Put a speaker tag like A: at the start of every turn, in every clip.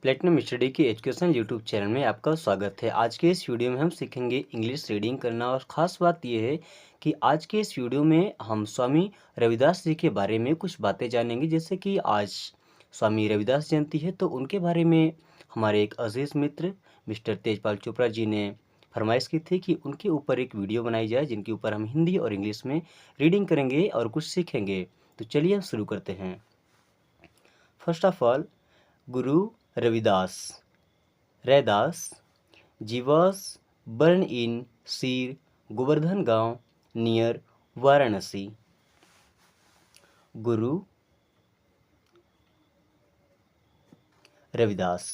A: Platinum study के education YouTube channel में आपका स्वागत है। आज के इस वीडियो में हम सीखेंगे इंग्लिश रीडिंग करना और ख़ास बात यह है कि आज के इस वीडियो में हम स्वामी रविदास जी के बारे में कुछ बातें जानेंगे। जैसे कि आज स्वामी रविदास जयंती है, तो उनके बारे में हमारे एक अजीज़ मित्र मिस्टर तेजपाल चोपड़ा जी ने फरमाइश की थी कि उनके ऊपर एक वीडियो बनाई जाए, जिनके ऊपर हम हिंदी और इंग्लिश में रीडिंग करेंगे और कुछ सीखेंगे। तो चलिए हम शुरू करते हैं। First of all, Guru Ravidas Raidas ji was born in Seer Govardhan गांव नियर वाराणसी। गुरु रविदास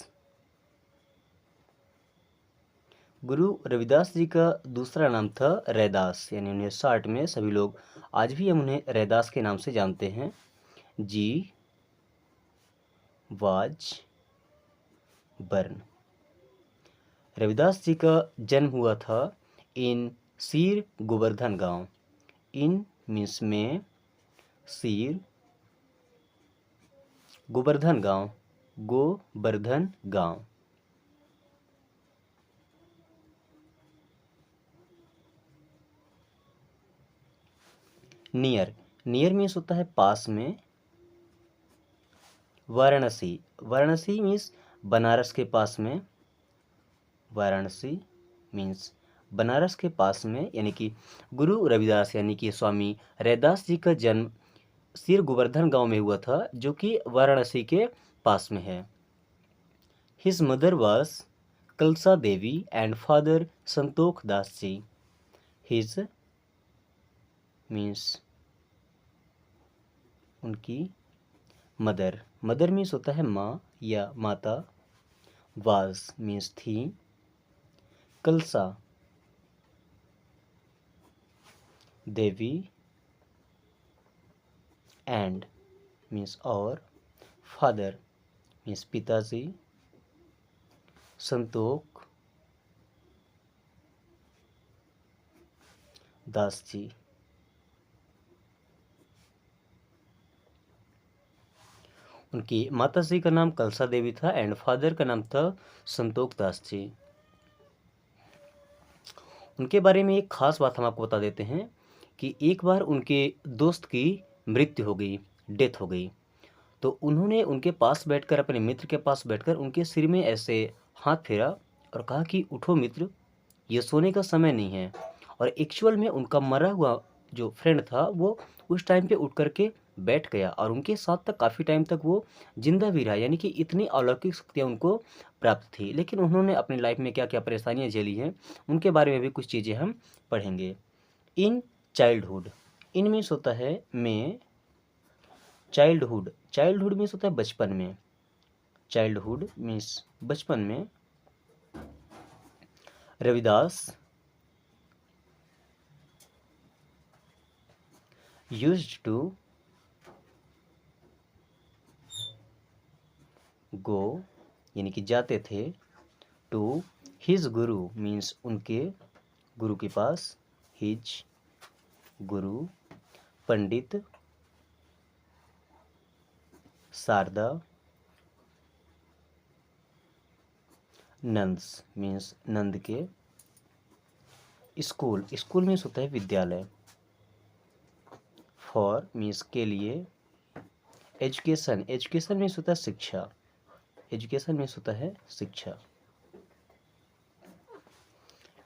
A: गुरु रविदास जी का दूसरा नाम था रैदास, यानी उन्हें शॉर्ट में सभी लोग आज भी हम उन्हें रैदास के नाम से जानते हैं। जी वाज बर्न रविदास जी का जन्म हुआ था इन सीर गोवर्धन गांव। इन मीन्स में, सीर गोवर्धन गांव, गोवर्धन गांव। नियर नियर मीन्स होता है पास में। वाराणसी वाराणसी मीन्स बनारस के पास में। वाराणसी मीन्स बनारस के पास में, यानी कि गुरु रविदास यानी कि स्वामी रैदास जी का जन्म सीर गोवर्धन गांव में हुआ था, जो कि वाराणसी के पास में है। His mother was Kalsa Devi and father Santokh Das ji. His means उनकी मदर, मदर मीन्स होता है माँ या माता। वाज मीन्स थी। कलसा देवी, एंड मीन्स और, फादर मीन्स पिताजी, संतोख दास जी। उनकी माता जी का नाम कलसा देवी था एंड फादर का नाम था संतोख दास जी। उनके बारे में एक खास बात हम आपको बता देते हैं कि एक बार उनके दोस्त की मृत्यु हो गई, डेथ हो गई। तो उन्होंने उनके पास बैठकर, अपने मित्र के पास बैठकर उनके सिर में ऐसे हाथ फेरा और कहा कि उठो मित्र, ये सोने का समय नहीं है। और एक्चुअल में उनका मरा हुआ जो फ्रेंड था वो उस टाइम पे उठ करके बैठ गया और उनके साथ तक काफ़ी टाइम तक वो जिंदा भी रहा, यानी कि इतनी अलौकिक शक्तियाँ उनको प्राप्त थी। लेकिन उन्होंने अपनी लाइफ में क्या क्या परेशानियाँ झेली हैं, उनके बारे में भी कुछ चीज़ें हम पढ़ेंगे। इन चाइल्डहुड, इन मीन्स होता है में। चाइल्डहुड, चाइल्डहुड मीन्स होता है बचपन में। चाइल्डहुड मीन्स बचपन में। रविदास यूज्ड टू गो, यानी कि जाते थे, टू हिज गुरु मीन्स उनके गुरु के पास। हिज गुरु, पंडित शारदा, नंस मीन्स नंद के। स्कूल, स्कूल मीन्स होता है विद्यालय। फॉर मीन्स के लिए। एजुकेशन, एजुकेशन मीन्स होता है शिक्षा। एजुकेशन मीन्स होता है शिक्षा।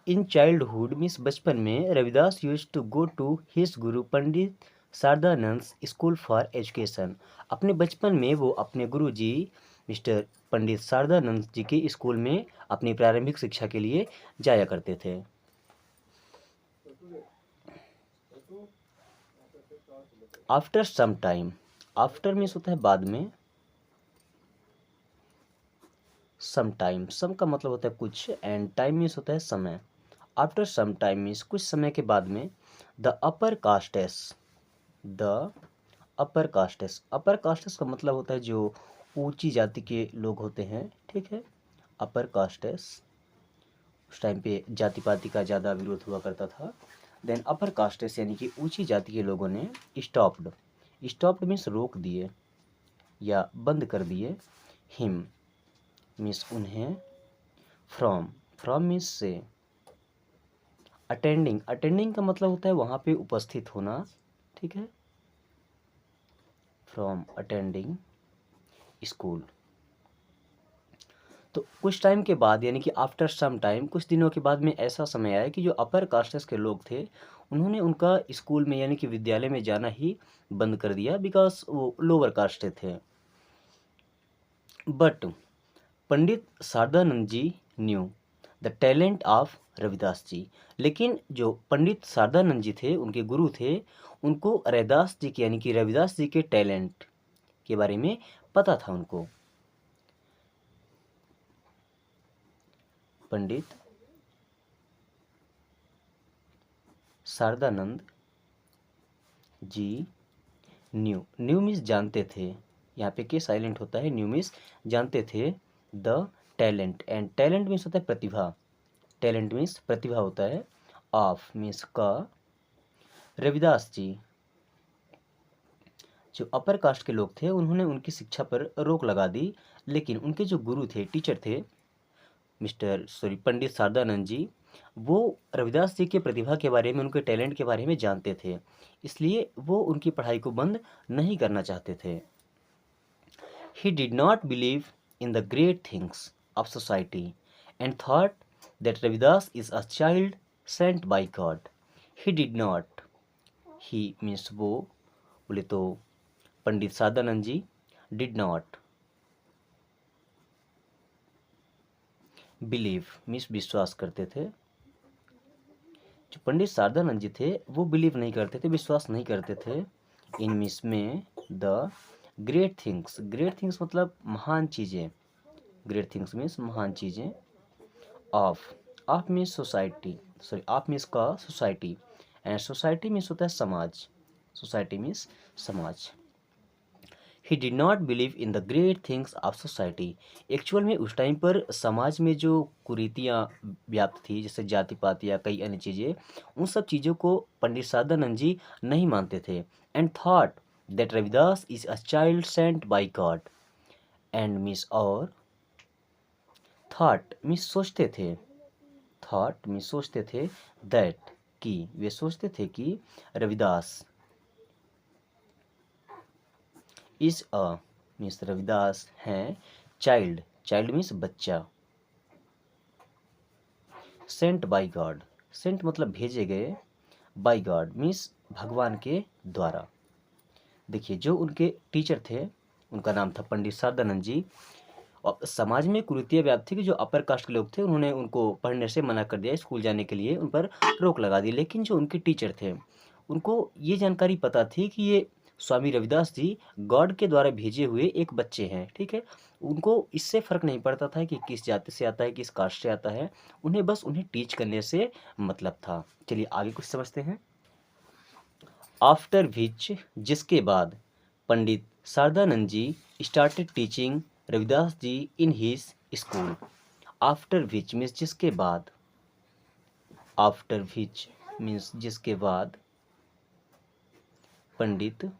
A: इन चाइल्डहुड मीन्स बचपन में, Ravidas used to go to his guru Pandit Sharadanand school for education. अपने बचपन में वो अपने गुरु जी मिस्टर पंडित शारदानंद जी के स्कूल में अपनी प्रारंभिक शिक्षा के लिए जाया करते थे। After some time, after means होता है बाद में। सम टाइम, सम का मतलब होता है कुछ एंड टाइम मीन्स होता है समय। आफ्टर सम टाइम मीन्स कुछ समय के बाद में। The upper castes, the upper castes, upper castes का मतलब होता है जो ऊंची जाति के लोग होते हैं, ठीक है। अपर कास्टेस, उस टाइम पे जाति पाति का ज़्यादा विरोध हुआ करता था। देन अपर कास्टेस यानी कि ऊंची जाति के लोगों ने स्टॉप्ड, स्टॉप्ड मीन्स रोक दिए या बंद कर दिए। हिम मीन्स उन्हें, फ्रॉम, फ्रॉम मीन्स से, अटेंडिंग, अटेंडिंग का मतलब होता है वहाँ पे उपस्थित होना, ठीक है, फ्रॉम अटेंडिंग स्कूल। तो कुछ टाइम के बाद यानी कि आफ्टर सम टाइम, कुछ दिनों के बाद में ऐसा समय आया कि जो अपर कास्टेस के लोग थे उन्होंने उनका स्कूल में यानी कि विद्यालय में जाना ही बंद कर दिया, बिकॉज वो लोअर कास्ट थे। But Pandit Sharadanand ji knew the talent of Ravidas ji, लेकिन जो पंडित शारदानंद जी थे, उनके गुरु थे, उनको रैदास जी के यानी कि रविदास जी के टैलेंट के बारे में पता था उनको। पंडित Sharadanand ji new, new means जानते थे, यहाँ पे के साइलेंट होता है, न्यू मीन्स जानते थे, the talent, and talent means होता है प्रतिभा, टैलेंट मीन्स प्रतिभा होता है, ऑफ मीन्स का, रविदास जी, जो अपर कास्ट के लोग थे उन्होंने उनकी शिक्षा पर रोक लगा दी, लेकिन उनके जो गुरु थे, टीचर थे, पंडित शारदानंद जी, वो रविदास जी के प्रतिभा के बारे में, उनके टैलेंट के बारे में जानते थे, इसलिए वो उनकी पढ़ाई को बंद नहीं करना चाहते थे। He did not believe in the great things of society and thought that Ravidas is a child sent by God. He did not, he means वो, बोले तो पंडित शारदानंद जी, did not believe मीन्स विश्वास करते थे, जो पंडित शारदानंद जी थे वो बिलीव नहीं करते थे, विश्वास नहीं करते थे, इन मीन्स में the great things, great things मतलब महान चीज़ें, ग्रेट थिंग्स मीन्स महान चीज़ें, of, of means society, of means का सोसाइटी, एंड सोसाइटी मीन्स होता है समाज, सोसाइटी मीन्स समाज। He did not believe in the great things of society, actual में उस टाइम पर समाज में जो कुरीतियाँ व्याप्त थी, जैसे जाति पाति या कई अन्य चीज़ें, उन सब चीज़ों को पंडित शारदानंद जी नहीं मानते थे, and thought that Ravidas is a child Saint by God, and means और, थॉट मीन्स सोचते थे, थॉट मीन्स सोचते थे, दैट कि, वे सोचते थे कि Ravidas, is a means Ravidas हैं, चाइल्ड, चाइल्ड मीन्स बच्चा, सेंट बाई गॉड, सेंट मतलब भेजे गए, बाई गॉड मीन्स भगवान के द्वारा। देखिए जो उनके टीचर थे उनका नाम था पंडित शारदानंद जी, और समाज में कुरीतियाँ व्याप्त थी कि जो अपर कास्ट के लोग थे उन्होंने उनको पढ़ने से मना कर दिया, स्कूल जाने के लिए उन पर रोक लगा दी, लेकिन जो उनके टीचर थे उनको ये जानकारी पता थी कि ये स्वामी रविदास जी गॉड के द्वारा भेजे हुए एक बच्चे हैं, ठीक है, उनको इससे फ़र्क नहीं पड़ता था कि किस जाति से आता है, किस कास्ट से आता है, उन्हें बस उन्हें टीच करने से मतलब था। चलिए आगे कुछ समझते हैं। आफ्टर विच, जिसके बाद, Pandit Sharadanand ji started teaching Ravidas ji in his school, after which means जिसके बाद, आफ्टर विच मीन्स जिसके बाद, पंडित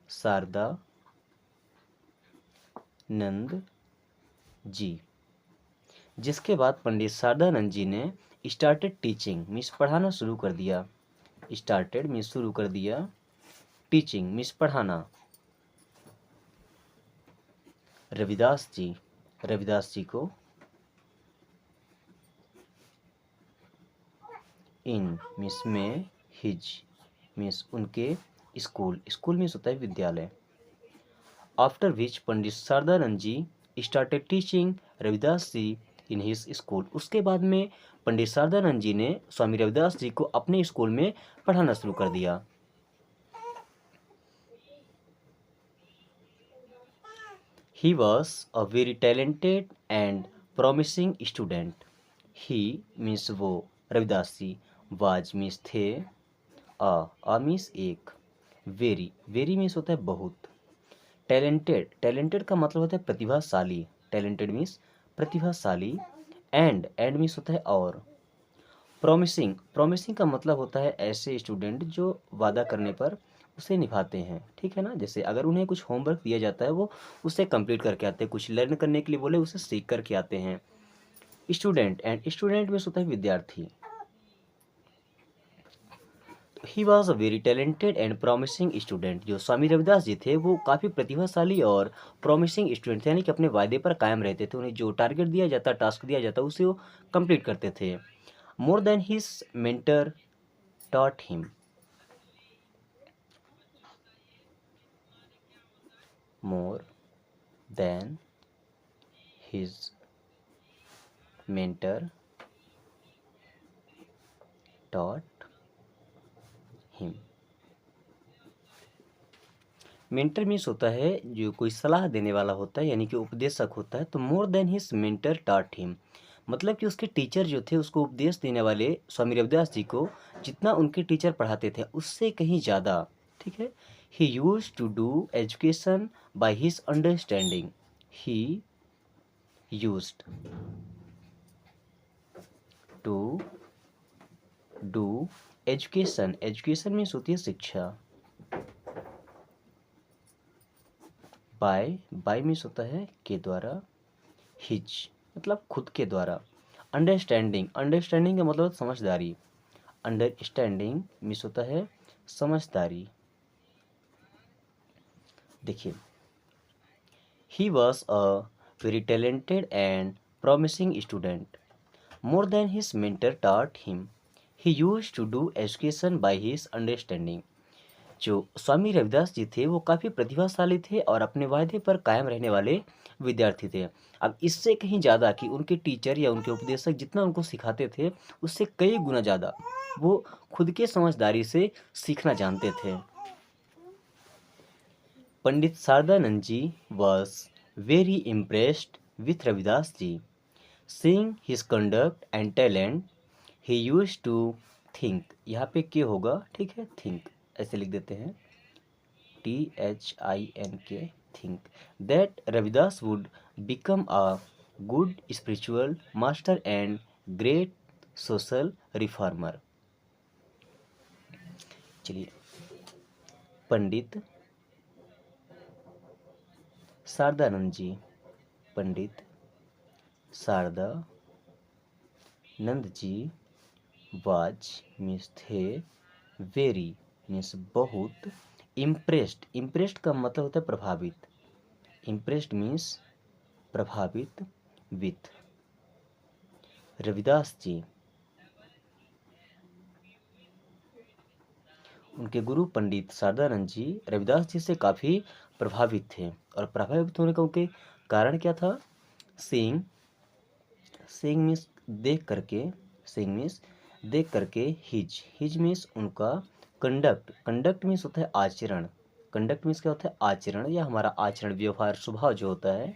A: शारदानंद जी, जिसके बाद पंडित शारदानंद जी ने स्टार्टेड टीचिंग मीन्स पढ़ाना शुरू कर दिया, स्टार्टेड मीन्स शुरू कर दिया, टीचिंग मीन्स पढ़ाना, रविदास जी, रविदास जी को, इन मीन्स में, हिज मीन्स उनके स्कूल, स्कूल मीन्स होता है विद्यालय, after which Pandit Sharadanand ji started teaching Ravidas ji in his school, उसके बाद में पंडित शारदानंद जी ने स्वामी रविदास जी को अपने स्कूल में पढ़ाना शुरू कर दिया। He was a very talented and promising student. He means वो, रविदास जी, was means थे, a means एक, very, very means होता है बहुत, talented, talented का मतलब होता है प्रतिभाशाली, talented means प्रतिभाशाली, and means होता है और, promising, promising का मतलब होता है ऐसे स्टूडेंट जो वादा करने पर उसे निभाते हैं, ठीक है ना। जैसे अगर उन्हें कुछ होमवर्क दिया जाता है, वो उसे कंप्लीट करके आते हैं, कुछ लर्न करने के लिए बोले उसे सीख करके आते हैं। स्टूडेंट, एंड स्टूडेंट में होता है विद्यार्थी। He was a very talented and promising student. जो स्वामी रविदास जी थे वो काफ़ी प्रतिभाशाली और प्रॉमिसिंग स्टूडेंट थे, यानी कि अपने वायदे पर कायम रहते थे। उन्हें जो टारगेट दिया जाता, टास्क दिया जाता, उसे वो कंप्लीट करते थे। More than his mentor taught him. More than his mentor taught him. Mentor means होता है जो कोई सलाह देने वाला होता है, यानी कि उपदेशक होता है। तो more than his mentor taught him, मतलब कि उसके टीचर जो थे, उसको उपदेश देने वाले स्वामी रविदास जी को जितना उनके टीचर पढ़ाते थे उससे कहीं ज़्यादा, ठीक है। He use to do education by his understanding. He used to do education. Education means होती है शिक्षा। बाय मीन्स होता है के द्वारा। हिज मतलब खुद के द्वारा। अंडरस्टैंडिंग, अंडरस्टैंडिंग का मतलब समझदारी। अंडरस्टैंडिंग मीन्स होता है समझदारी। देखिए, he was a very talented and promising student. More than his mentor taught him, he used to do education by his understanding. जो स्वामी रविदास जी थे वो काफ़ी प्रतिभाशाली थे और अपने वायदे पर कायम रहने वाले विद्यार्थी थे। अब इससे कहीं ज़्यादा कि उनके टीचर या उनके उपदेशक जितना उनको सिखाते थे उससे कई गुना ज़्यादा वो खुद के समझदारी से सीखना जानते थे। Pandit Sharadanand ji was very impressed with Ravidas ji. Seeing his conduct and talent, he used to think, यहाँ पे क्या होगा, ठीक है, think ऐसे लिख देते हैं, THINK, think, that Ravidas would become a good spiritual master and great social reformer. चलिए, पंडित शारदानंद जी, पंडित शारदा नंद जी वाज मीन्स थे, वेरी मीन्स बहुत, इम्प्रेस्ड, इम्प्रेस्ड का मतलब होता है प्रभावित, इम्प्रेस्ड मीन्स प्रभावित, विथ रविदास जी, उनके गुरु पंडित शारदानंद जी रविदास जी से काफ़ी प्रभावित थे। और प्रभावित होने का उनके कारण क्या था? सीइंग, सीइंग मीन्स देख करके, सीइंग मीन्स देख करके, हिज मीन्स उनका, कंडक्ट, कंडक्ट मीन्स होता है आचरण, कंडक्ट मीन्स क्या होता है? आचरण या हमारा आचरण, व्यवहार, स्वभाव जो होता है।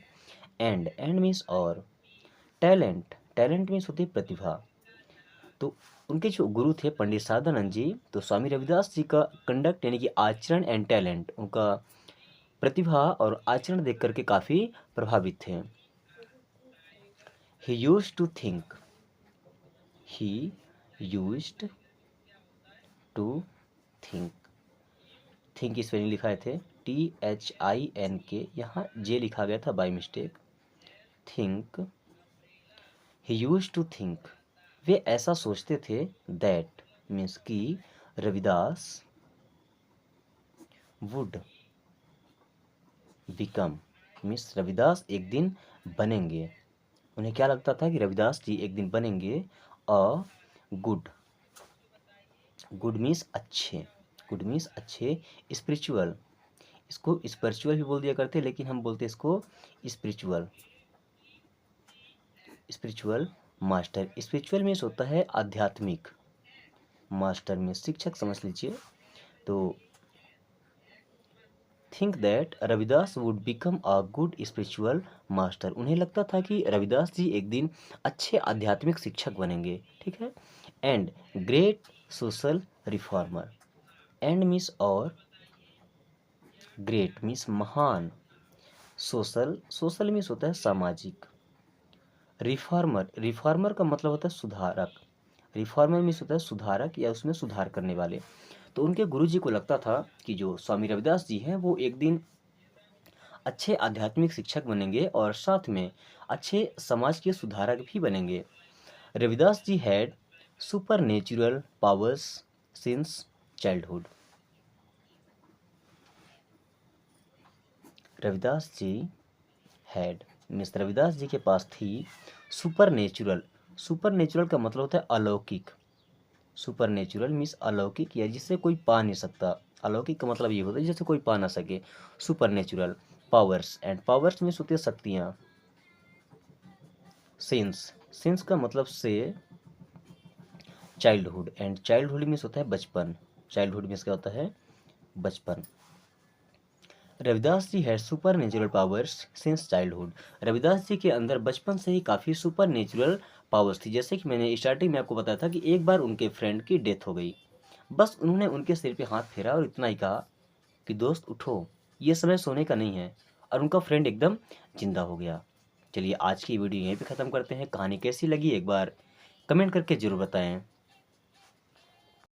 A: एंड मीन्स और, टैलेंट, टैलेंट मीन्स होती है प्रतिभा। तो उनके जो गुरु थे पंडित शारदानंद जी, तो स्वामी रविदास जी का कंडक्ट यानी कि आचरण एंड टैलेंट, उनका प्रतिभा और आचरण देख करके काफ़ी प्रभावित थे। He used to think, he used to think, think spelling लिखाए थे THINK, यहाँ जे लिखा गया था by mistake, think. He used to think, वे ऐसा सोचते थे, दैट मीन्स कि Ravidas would become means Ravidas एक दिन बनेंगे, उन्हें क्या लगता था कि रविदास जी एक दिन बनेंगे अ गुड, गुड मीन्स अच्छे, गुड मीन्स अच्छे, स्पिरिचुअल, इसको स्पिरिचुअल भी बोल दिया करते हैं लेकिन हम बोलते हैं इसको spiritual, spiritual master. Spiritual means होता है आध्यात्मिक, मास्टर में शिक्षक समझ लीजिए। तो think that Ravidas would become a good spiritual master, उन्हें लगता था कि रविदास जी एक दिन अच्छे आध्यात्मिक शिक्षक बनेंगे, ठीक है। And great social reformer, and means और, ग्रेट मीन्स महान, सोशल, सोशल मीन्स होता है सामाजिक, रिफॉर्मर, रिफॉर्मर का मतलब होता है सुधारक, रिफॉर्मर मीन्स होता है सुधारक या उसमें सुधार करने वाले। तो उनके गुरुजी को लगता था कि जो स्वामी रविदास जी हैं वो एक दिन अच्छे आध्यात्मिक शिक्षक बनेंगे और साथ में अच्छे समाज के सुधारक भी बनेंगे। Ravidas ji had supernatural powers since childhood. Ravidas ji had miss Ravidas ji के पास थी सुपरनेचुरल। सुपरनेचुरल का मतलब होता है अलौकिक। सुपरनेचुरल मीन्स अलौकिक या जिसे कोई पा नहीं सकता। अलौकिक का मतलब ये होता है जिसे कोई पा ना सके। Supernatural powers and powers means होती है शक्तियाँ। सिंस सिंस का मतलब से चाइल्डहुड एंड चाइल्डहुड मीन्स होता है बचपन। चाइल्डहुड मीन्स क्या होता है बचपन। Ravidas ji had super natural powers since childhood. Ravidas ji के अंदर बचपन से ही काफ़ी सुपर नेचुरल पावर्स थी। जैसे कि मैंने स्टार्टिंग में आपको बताया था कि एक बार उनके फ्रेंड की डेथ हो गई, बस उन्होंने उनके सिर पे हाथ फेरा और इतना ही कहा कि दोस्त उठो, ये समय सोने का नहीं है, और उनका फ्रेंड एकदम जिंदा हो गया। चलिए आज की वीडियो यहीं पे ख़त्म करते हैं। कहानी कैसी लगी एक बार कमेंट करके ज़रूर बताएं।